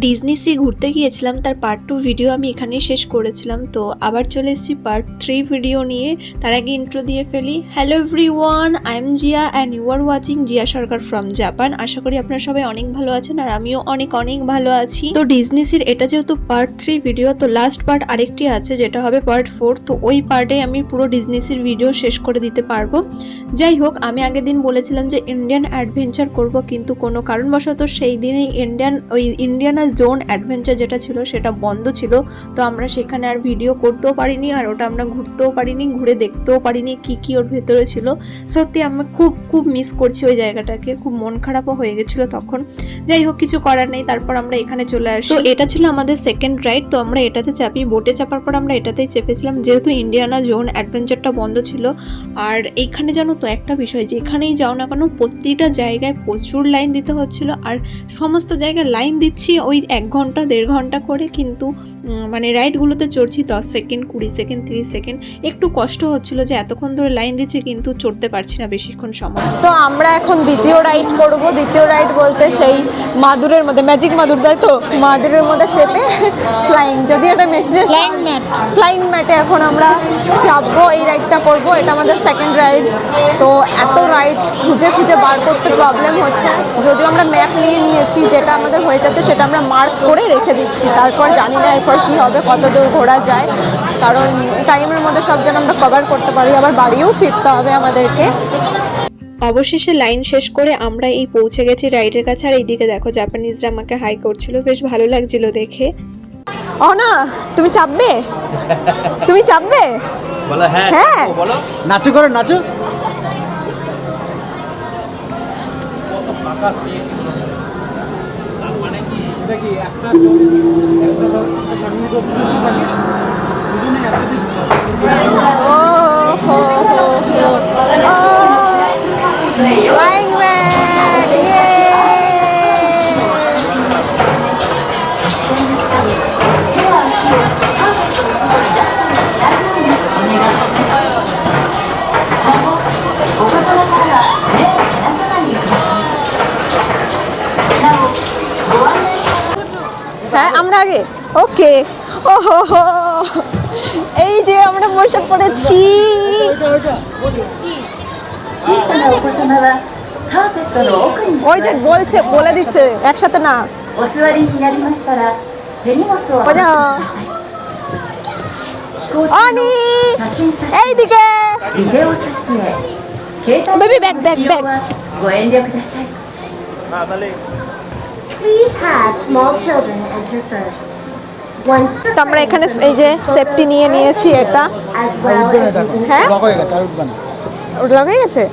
Disney C ঘুরতে গিয়েছিলাম, তার পার্ট 2 ভিডিও আমি এখানেই শেষ করেছিলাম। তো আবার চলে এসেছি পার্ট 3 ভিডিও নিয়ে। তার আগে ইন্ট্রো দিয়ে ফেলি। Hello everyone, I am Zia and you are watching Zia Sarkar from Japan. আশা করি আপনারা সবাই অনেক ভালো আছেন আর আমিও অনেক অনেক ভালো আছি। তো ডিজনি সির এটা যেহেতু পার্ট 3 ভিডিও, তো লাস্ট পার্ট আরেকটি আছে যেটা হবে পার্ট 4। তো ওই পার্টে আমি পুরো ডিজনি সির ভিডিও শেষ করে দিতে পারবো। যাই হোক, আমি আগের দিন বলেছিলাম যে ইন্ডিয়ান অ্যাডভেঞ্চার করব, কিন্তু কোনো কারণবশত সেই দিনই ইন্ডিয়ানা জোন অ্যাডভেঞ্চার যেটা ছিল সেটা বন্ধ ছিল। তো আমরা সেখানে আর ভিডিও করতেও পারিনি, আর ওটা আমরা ঘুরতেও পারিনি, ঘুরে দেখতেও পারিনি কি কি ওর ভেতরে ছিল। সত্যি আমরা খুব খুব মিস করছি ওই জায়গাটাকে, খুব মন খারাপও হয়ে গেছিলো তখন। যাই হোক, কিছু করার নেই, তারপর আমরা এখানে চলে আসি। তো এটা ছিল আমাদের সেকেন্ড রাইড। তো আমরা এটাতে চাপি, বোটে চাপার পর আমরা এটাতেই চেপেছিলাম যেহেতু ইন্ডিয়ানা জোন অ্যাডভেঞ্চারটা বন্ধ ছিল। আর এইখানে জানো তো একটা বিষয়, যেখানেই যাও না কেন প্রতিটা জায়গায় প্রচুর লাইন দিতে হচ্ছিল। আর সমস্ত জায়গায় লাইন দিচ্ছি ওই 1 ঘন্টা 1.5 ঘন্টা করে, কিন্তু মানে রাইডগুলোতে চড়ছি 10 সেকেন্ড 20 সেকেন্ড 30 সেকেন্ড। একটু কষ্ট হচ্ছিল যে এতক্ষণ ধরে লাইন দিচ্ছি কিন্তু চড়তে পারছি না বেশিক্ষণ সময়। তো আমরা এখন দ্বিতীয় রাইড করব। দ্বিতীয় রাইড বলতে সেই মাদুরের মধ্যে, ম্যাজিক মাদুর, তাই তো, মাদুরের মধ্যে চেপে ফ্লাইং, যদি এটা মেশিনের ফ্লাইং ম্যাটে এখন আমরা চাপবো, এই রাইডটা করব। এটা আমাদের সেকেন্ড রাইড। তো এত রাইড খুঁজে খুঁজে বার করতে প্রবলেম হচ্ছে, যদিও আমরা ম্যাপ নিয়ে নিয়েছি, যেটা আমাদের হয়ে যাচ্ছে সেটা আমরা মার্ক করে রেখে দিচ্ছি। তারপর জানি না এরপর কী হবে, কত দূর ঘোরা যায়, কারণ টাইমের মধ্যে সব যেন আমরা কভার করতে পারি, আবার বাড়িও ফিরতে হবে আমাদেরকে। অবশেষে লাইন শেষ করে আমরা এই পৌঁছে গেছি রাইডের কাছে। আর এইদিকে দেখো জাপানিজরা আমাকে হাই করছিল, বেশ ভালো লাগছিল দেখে। ও না, তুমি চাপবে? তুমি চাপবে? বলো হ্যাঁ। হ্যাঁ বলো, নাচো করো, নাচো। মানে কি এটা কি একটা ও হো হো হো, ফ্লাইং ম্যাট, ইয়ে। হ্যাঁ আমরা আগে, ওকে। ও হো হো, এই যে আমরা বসে পড়েছি। ওই যে বলছে, বলে দিচ্ছে একসাথে না। অনি এইদিকে, baby back back back. Please have small children enter first. Once তো আমরা এখানে এই যে সেফটি নিয়ে নিয়েছি এটা। as well as using হ্যাঁ, লক হয়ে গেছে, আর উঠবে না। ওটা লক হয়ে গেছে।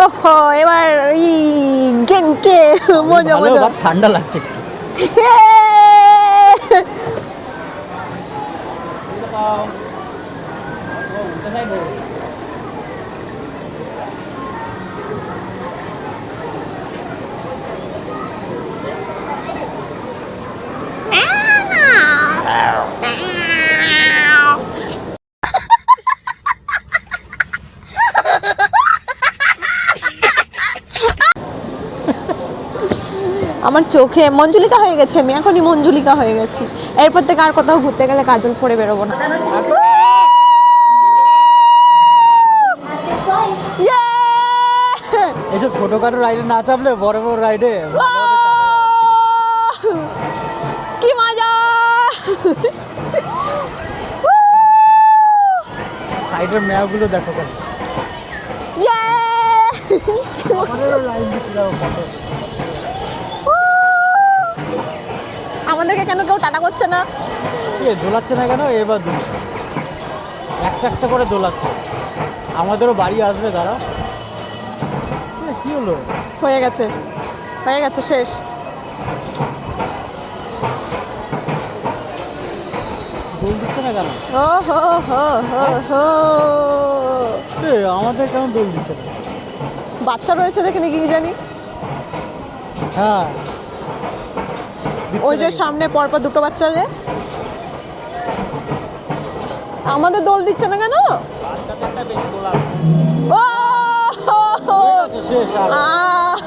ওহো, এবার ই গেমকে মজা ভালো, মজা। বাট ঠান্ডা লাগছে একটু। আমার চোখে মঞ্জুলিকা হয়ে গেছে, আমি এখনই মঞ্জুলিকা হয়ে গেছি। এরপর থেকে আর কোথাও ঘুরতে গেলে কাজল পরে বেরোবো না। এইসব ছোটখাটো রাইডে না চাপলে বড় বড় রাইডে কি মজা! সাইডের ম্যাপগুলো দেখো। আমাদেরকে কেন কেউ টাটা করছে না? দোলাচ্ছে না কেন? এবার একটা একটা করে দোলাচ্ছে। আমাদেরও বাড়ি আসবে তারা। কি হলো? হয়ে গেছে, হয়ে গেছে, শেষ। দোল দিচ্ছে না কেন? ও হো হো হো হো, আমাদের কেমন দোল দিচ্ছে না? বাচ্চা রয়েছে দেখে নাকি কি জানি। হ্যাঁ, ওই যে সামনে পরপর দুটো বাচ্চা যে। আমাদের দোল দিচ্ছে না কেন? ও শেষ আর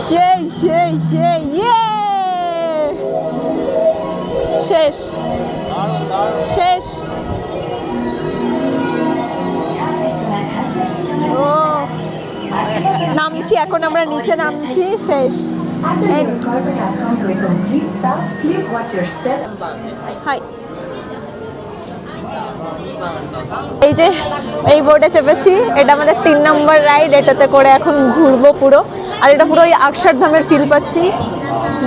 সেই সেই সেই ইয়ে শেষ শেষ। ও নামছি, এখন আমরা নিচে নামছি, শেষ। After your driver has come to a complete stop, please watch your step. Hi, এই যে এই বোর্ডে চেপেছি, এটা আমাদের 3 নম্বর রাইড। এটাতে করে এখন ঘুরবো পুরো, আর এটা পুরো ওই অক্ষরধামের ফিল পাচ্ছি।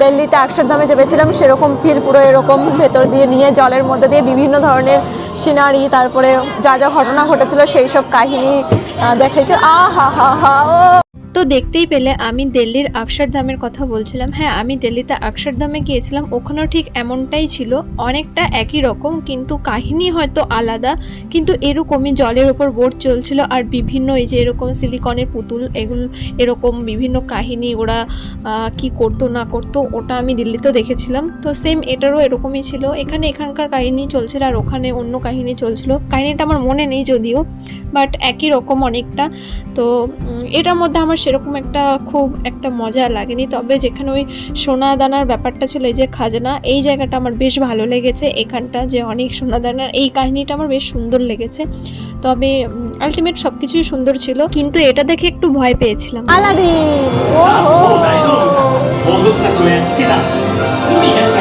দিল্লিতে অক্ষরধামে চেপেছিলাম সেরকম ফিল, পুরো এরকম ভেতর দিয়ে নিয়ে জলের মধ্যে দিয়ে বিভিন্ন ধরনের সিনারি, তারপরে যা যা ঘটনা ঘটেছিল সেই সব কাহিনী দেখেছি। আহা হা হা ও তো দেখতেই পেলে আমি দিল্লির অক্ষরধামের কথা বলছিলাম। হ্যাঁ, আমি দিল্লিতে অক্ষরধামে গিয়েছিলাম, ওখানেও ঠিক এমনটাই ছিল, অনেকটা একই রকম, কিন্তু কাহিনী হয়তো আলাদা। কিন্তু এরকমই জলের ওপর বোট চলছিল, আর বিভিন্ন এই যে এরকম সিলিকনের পুতুল, এগুলো এরকম বিভিন্ন কাহিনী ওরা কি করতো না করতো, ওটা আমি দিল্লিতেও দেখেছিলাম। তো সেম এটারও এরকমই ছিল, এখানে এখানকার কাহিনী চলছিল আর ওখানে অন্য কাহিনী চলছিল। কাহিনীটা আমার মনে নেই যদিও, বাট একই রকম অনেকটা। তো এটার মধ্যে আমার সেরকম খুব একটা মজা লাগেনি, তবে যেখানে ওই সোনা দানার ব্যাপারটা ছিল, এই যে খাজনা, এই জায়গাটা আমার বেশ ভালো লেগেছে। এখানটা যে অনেক সোনা দানার এই কাহিনীটা আমার বেশ সুন্দর লেগেছে। তবে আলটিমেট সব কিছুই সুন্দর ছিল, কিন্তু এটা দেখে একটু ভয় পেয়েছিলাম। আলাদিন, ওহো 王族たちをやっつけたすぐに出した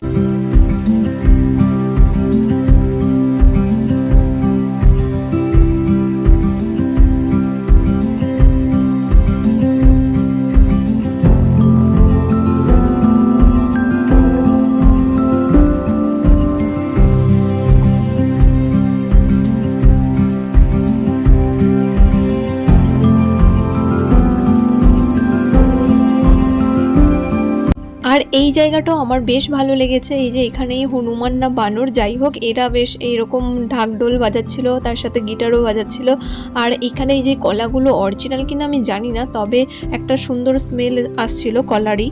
আর এই জায়গাটাও আমার বেশ ভালো লেগেছে। এই যে এখানে হনুমান না বানর যাই হোক, এরা বেশ এইরকম ঢাকঢোল বাজাচ্ছিল, তার সাথে গিটারও বাজাচ্ছিল। আর এখানে এই যে কলাগুলো অরিজিনাল কিনা আমি জানি না, তবে একটা সুন্দর স্মেল আসছিল কলারই।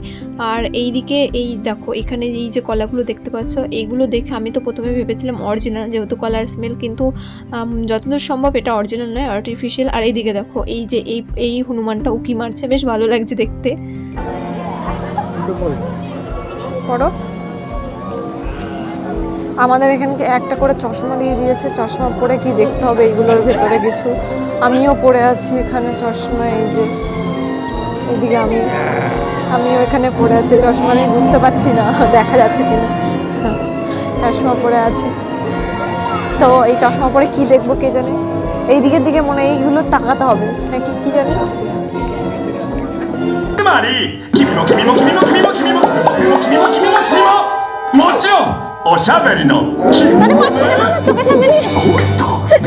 আর এইদিকে এই দেখো, এখানে এই যে কলাগুলো দেখতে পাচ্ছ, এইগুলো দেখে আমি তো প্রথমে ভেবেছিলাম অরিজিনাল, যেহেতু কলার স্মেল, কিন্তু যতদূর সম্ভব এটা অরিজিনাল নয়, আর্টিফিশিয়াল। আর এইদিকে দেখো, এই যে এই হনুমানটা উকি মারছে, বেশ ভালো লাগছে দেখতে। পড়ো। আমাদের এখানকে একটা করে চশমা দিয়ে দিয়েছে, চশমা পরে কি দেখতে হবে এইগুলোর ভেতরে কিছু। আমিও পরে আছি এখানে চশমা, এই যে এইদিকে আমিও এখানে পরে আছি চশমা, আমি বুঝতে পারছি না দেখা যাচ্ছে কিনা, চশমা পরে আছি। তো এই চশমা পরে কি দেখবো কে জানে, এই দিকের দিকে মনে হয় এইগুলো তাকাতে হবে নাকি কি জানি। つまり君も君も君も君も君も君も君も君も君ももちろんおしゃべりの君 আরে পাচ্ছি না বাবা, চোখের সামনে নিয়ে।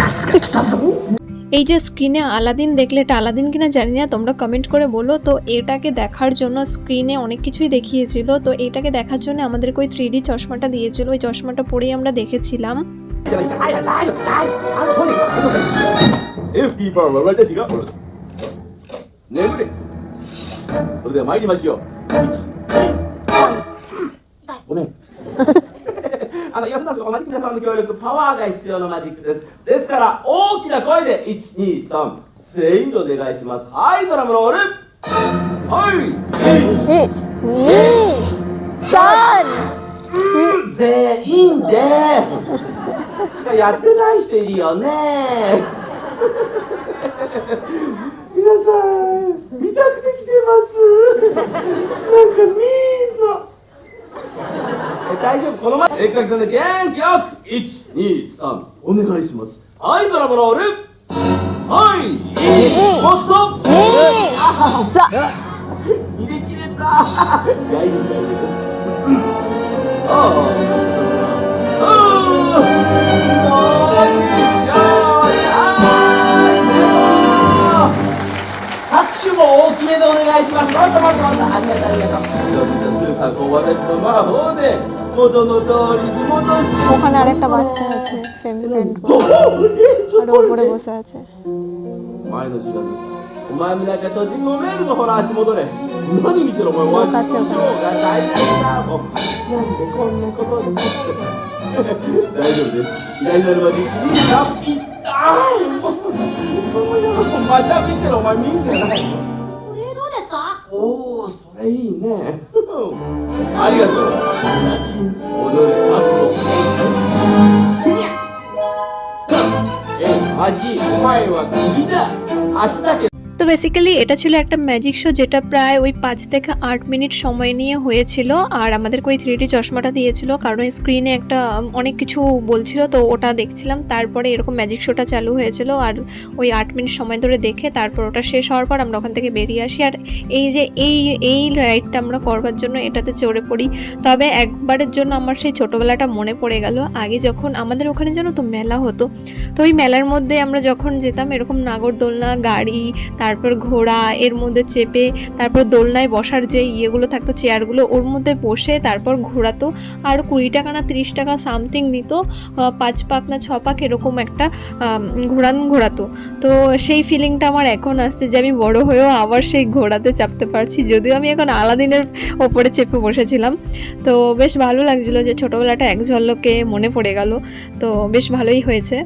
夏が来たぞ এই যে স্ক্রিনে আলাদিন দেখলে, এটা আলাদিন কিনা জানি না, তোমরা কমেন্ট করে বলো। তো এটাকে দেখার জন্য স্ক্রিনে অনেক কিছুই দেখিয়েছিল, তো এটাকে দেখার জন্য আমাদেরকে ওই 3D চশমাটা দিয়েছিল, ওই চশমাটা পরেই আমরা দেখেছিলাম। セーフティーパワーは私が下ろす。眠れ。それでは参りましょう。1、2、3。ごめん。安田さん、マジック皆さんの協力、パワーが必要なマジックです。ですから、大きな声で、1、2、3。全員でお願いします。はい、ドラムロール。はい。1、 1 2 3。全員で。やってない人いるよね。皆さん見たくて来てます。なんかみんな大丈夫、この前絵描きさんで元気よく1、2、3お願いします。はい、ドラムロール。はい、もっとさ逃げ切れた。大丈夫大丈夫。ああどうでしょう。拍手も大きめでお願いします。もっともっともっと、ありがとうありがとう。する加工、私の魔法で元の通りに戻して。 ওখানে আরেকটা বাচ্চা আছে সেম প্যান্ট পরে, ちょっ আর と উপরে 待って。 বসে আছে। 前の知らず。お前もだけ閉じ込めるぞ、ほら足戻れ。何見てるお前、お前勝ちよが大事だ。もうなんでこんなことになって。大丈夫です偉大なるまでいいなピッターンまた見てるお前見んじゃないのこれどうですか？おおそれいいねありがとう踊る覚悟足お前は首だ足だけ তো বেসিক্যালি এটা ছিল একটা ম্যাজিক শো যেটা প্রায় ওই 5 থেকে 8 মিনিট সময় নিয়ে হয়েছিল আর আমাদেরকে ওই 3D চশমাটা দিয়েছিল কারণ ওই স্ক্রিনে একটা অনেক কিছু বলছিল তো ওটা দেখছিলাম তারপরে এরকম ম্যাজিক শোটা চালু হয়েছিল আর ওই 8 মিনিট সময় ধরে দেখে তারপর ওটা শেষ হওয়ার পর আমরা ওখান থেকে বেরিয়ে আসি আর এই যে এই রাইডটা আমরা করবার জন্য এটাতে চড়ে পড়ি তবে একবারের জন্য আমার সেই ছোটোবেলাটা মনে পড়ে গেল আগে যখন আমাদের ওখানে যেন তো মেলা হতো তো ওই মেলার মধ্যে আমরা যখন যেতাম এরকম নাগরদোলনা গাড়ি তারপর ঘোড়া এর মধ্যে চেপে তারপর দোলনায় বসার যে ইয়েগুলো থাকতো চেয়ারগুলো ওর মধ্যে বসে তারপর ঘোরাতো আর 20 টাকা না 30 টাকা সামথিং নিত 5 পাক না 6 পাক এরকম একটা ঘোরাতো তো সেই ফিলিংটা আমার এখন আসছে যে আমি বড় হয়েও আবার সেই ঘোড়াতে চাপতে পারছি যদিও আমি এখন আলাদিনের ওপরে চেপে বসেছিলাম তো বেশ ভালো লাগছিল যে ছোটোবেলাটা এক ঝলকে মনে পড়ে গেল তো বেশ ভালোই হয়েছে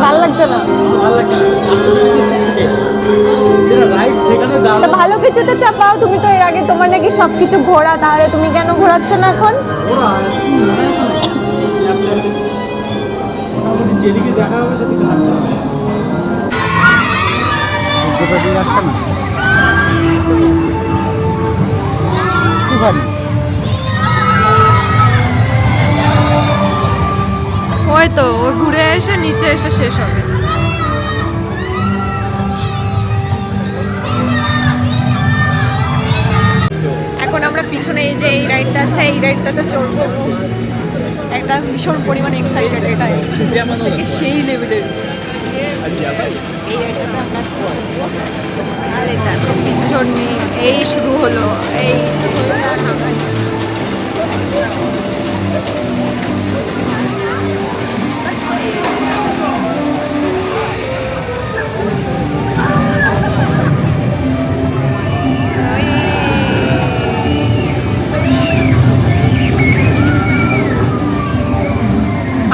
ভালো লাগছে না রাইড সেখানে তা ভালো কিছুতে চাপাও তুমি তো এর আগে তোমার নাকি সবকিছু ঘোরা তাহলে তুমি কেন ঘোরাচ্ছ না এখন যেদিকে দেখা হবে সেদিকে হাঁটতে হবে সূর্যটা দিয়ে আসছে না একটুখানি ওই তো ও ঘুরে এসে নিচে এসে শেষ হবে এখন আমরা পিছনে এই যে এই রাইডটা আছে এই রাইডটাতে চড়বো একটা ভীষণ পরিমাণে এক্সাইটেড এটা সেই লেভেলের এই রাইডটাতে আমরা চড়বো আর এটা পিছনে এই শুরু হলো এই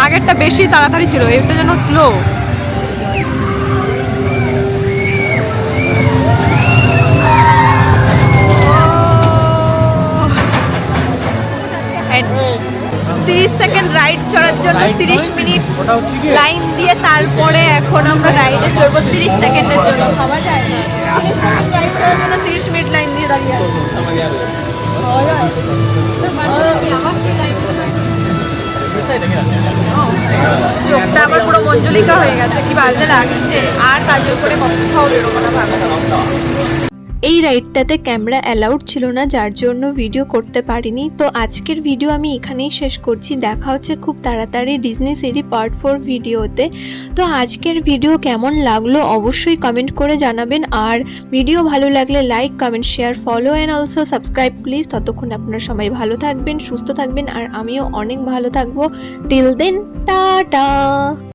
আগেরটা বেশি তাড়াতাড়ি ছিল এটা যেন স্লো সেকেন্ড রাইড চড়ার জন্য 30 মিনিট লাইন দিয়ে তারপরে এখন আমরা রাইডে চড়বো 30 সেকেন্ডের জন্য ভাবা যায় না 30 সেকেন্ড রাইড করার জন্য 30 মিনিট লাইন দিয়ে দাঁড়িয়ে আছি চোখটা আবার পুরো মঞ্জুলিকা হয়ে গেছে কি বাজে লাগছে আর কাজের করে কোথাও বেরোবো না ভাবছি এই রাইডটাতে ক্যামেরা অ্যালাউড ছিল না যার জন্য ভিডিও করতে পারিনি তো আজকের ভিডিও আমি এখানেই শেষ করছি দেখা হচ্ছে খুব তাড়াতাড়ি ডিজনি সিরি পার্ট 4 ভিডিওতে তো আজকের ভিডিও কেমন লাগলো অবশ্যই কমেন্ট করে জানাবেন আর ভিডিও ভালো লাগলে like comment share follow and also subscribe please ততক্ষণ আপনারা সবাই ভালো থাকবেন সুস্থ থাকবেন আর আমিও অনেক ভালো থাকবো টিল দেন টাটা